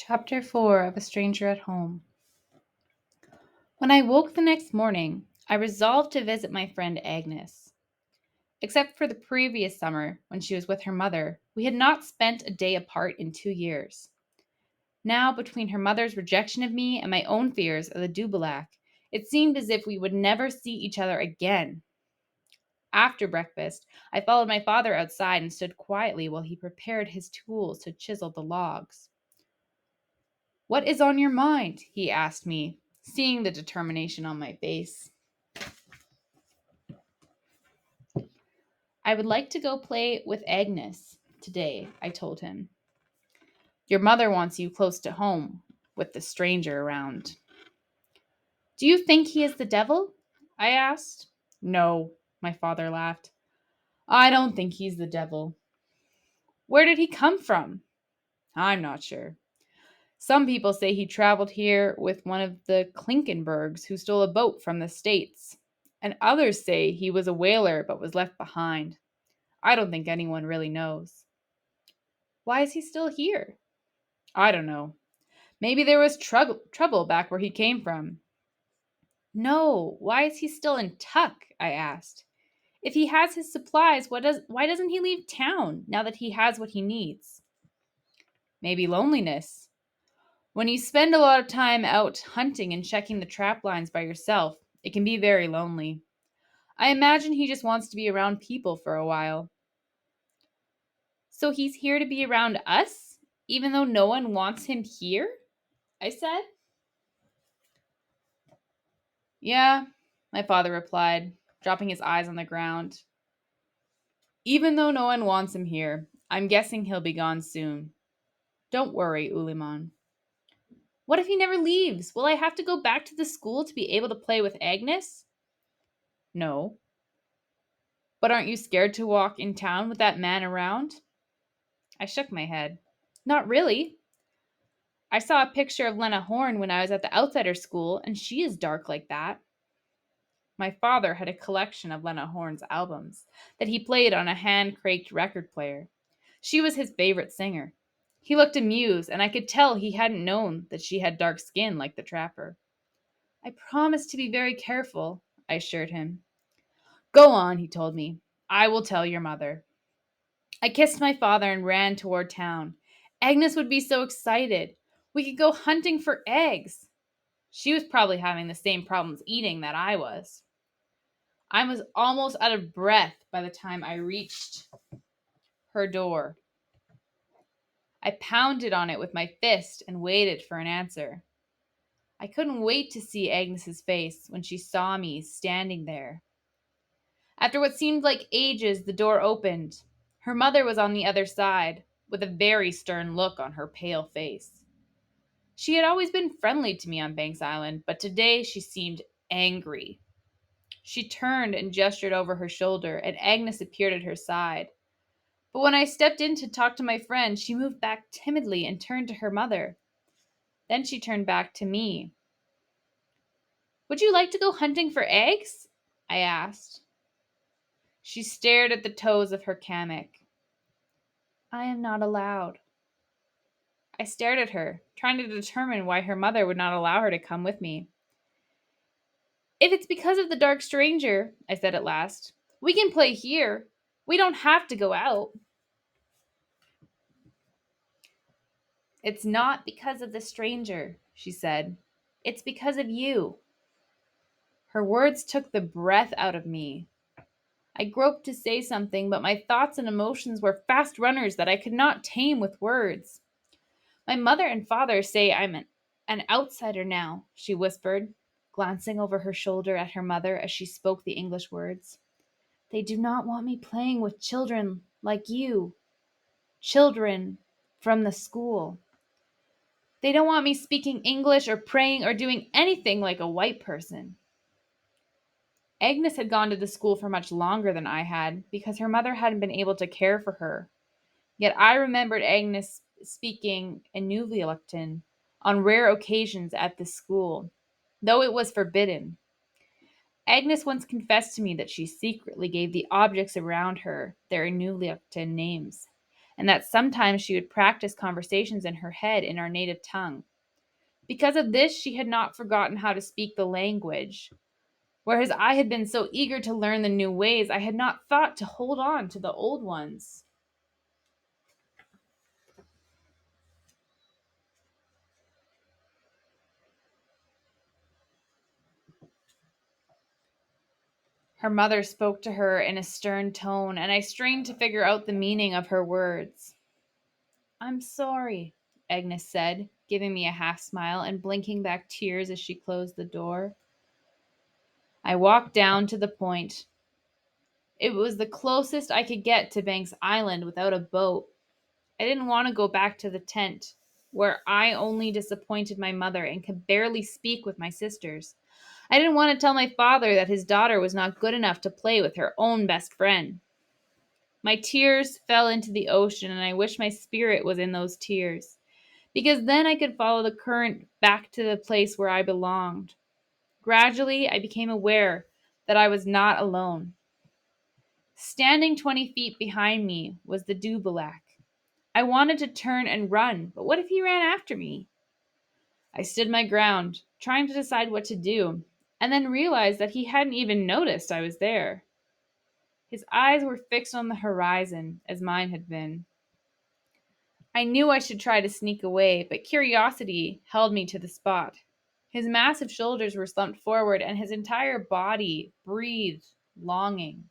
Chapter 4 of A Stranger at Home. When I woke the next morning, I resolved to visit my friend Agnes. Except for the previous summer, when she was with her mother, we had not spent a day apart in 2 years. Now, between her mother's rejection of me and my own fears of the Dubillac, it seemed as if we would never see each other again. After breakfast, I followed my father outside and stood quietly while he prepared his tools to chisel the logs. "What is on your mind?" he asked me, seeing the determination on my face. "I would like to go play with Agnes today," I told him. "Your mother wants you close to home, with the stranger around." "Do you think he is the devil?" I asked. "No," my father laughed. "I don't think he's the devil." "Where did he come from?" "I'm not sure. Some people say he traveled here with one of the Klinkenbergs who stole a boat from the States, and others say he was a whaler but was left behind. I don't think anyone really knows." "Why is he still here?" "I don't know. Maybe there was trouble back where he came from." "No, why is he still in Tuck?" I asked. "If he has his supplies, why doesn't he leave town now that he has what he needs?" "Maybe loneliness. When you spend a lot of time out hunting and checking the trap lines by yourself, it can be very lonely. I imagine he just wants to be around people for a while." "So he's here to be around us, even though no one wants him here?" I said. "Yeah," my father replied, dropping his eyes on the ground. "Even though no one wants him here, I'm guessing he'll be gone soon. Don't worry, Uliman." "What if he never leaves? Will I have to go back to the school to be able to play with Agnes?" "No." "But aren't you scared to walk in town with that man around?" I shook my head. "Not really. I saw a picture of Lena Horne when I was at the outsider school, and she is dark like that." My father had a collection of Lena Horne's albums that he played on a hand cranked record player. She was his favorite singer. He looked amused, and I could tell he hadn't known that she had dark skin like the trapper. "I promise to be very careful," I assured him. "Go on," he told me. "I will tell your mother." I kissed my father and ran toward town. Agnes would be so excited. We could go hunting for eggs. She was probably having the same problems eating that I was. I was almost out of breath by the time I reached her door. I pounded on it with my fist and waited for an answer. I couldn't wait to see Agnes's face when she saw me standing there. After what seemed like ages, the door opened. Her mother was on the other side, with a very stern look on her pale face. She had always been friendly to me on Banks Island, but today she seemed angry. She turned and gestured over her shoulder, and Agnes appeared at her side. But when I stepped in to talk to my friend, she moved back timidly and turned to her mother. Then she turned back to me. "Would you like to go hunting for eggs?" I asked. She stared at the toes of her hammock. "I am not allowed." I stared at her, trying to determine why her mother would not allow her to come with me. "If it's because of the dark stranger," I said at last, "we can play here. We don't have to go out." "It's not because of the stranger," she said. "It's because of you." Her words took the breath out of me. I groped to say something, but my thoughts and emotions were fast runners that I could not tame with words. "My mother and father say I'm an outsider now," she whispered, glancing over her shoulder at her mother as she spoke the English words. "They do not want me playing with children like you, children from the school. They don't want me speaking English or praying or doing anything like a white person." Agnes had gone to the school for much longer than I had because her mother hadn't been able to care for her. Yet I remembered Agnes speaking Inuvialuktun on rare occasions at the school, though it was forbidden. Agnes once confessed to me that she secretly gave the objects around her their Inuvialuktun names, and that sometimes she would practice conversations in her head in our native tongue. Because of this, she had not forgotten how to speak the language. Whereas I had been so eager to learn the new ways, I had not thought to hold on to the old ones. Her mother spoke to her in a stern tone, and I strained to figure out the meaning of her words. I'm sorry, Agnes said, giving me a half smile and blinking back tears as she closed the door. I walked down to the point. It was the closest I could get to Banks Island without a boat. I didn't want to go back to the tent, where I only disappointed my mother and could barely speak with my sisters. I didn't want to tell my father that his daughter was not good enough to play with her own best friend. My tears fell into the ocean, and I wish my spirit was in those tears, because then I could follow the current back to the place where I belonged. Gradually, I became aware that I was not alone. Standing 20 feet behind me was the Dubalak. I wanted to turn and run, but what if he ran after me? I stood my ground, trying to decide what to do, and then realized that he hadn't even noticed I was there. His eyes were fixed on the horizon, as mine had been. I knew I should try to sneak away, but curiosity held me to the spot. His massive shoulders were slumped forward, and his entire body breathed longing.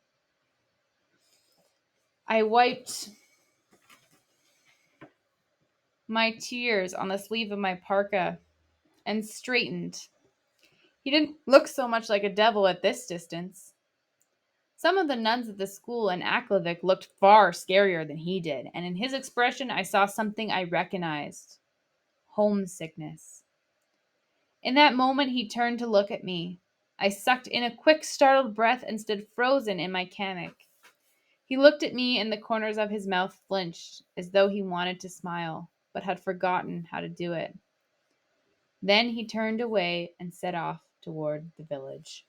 I wiped my tears on the sleeve of my parka and straightened. He didn't look so much like a devil at this distance. Some of the nuns at the school in Aklavik looked far scarier than he did, and in his expression I saw something I recognized: homesickness. In that moment, he turned to look at me. I sucked in a quick, startled breath and stood frozen in my hammock. He looked at me, and the corners of his mouth flinched, as though he wanted to smile, but had forgotten how to do it. Then he turned away and set off toward the village.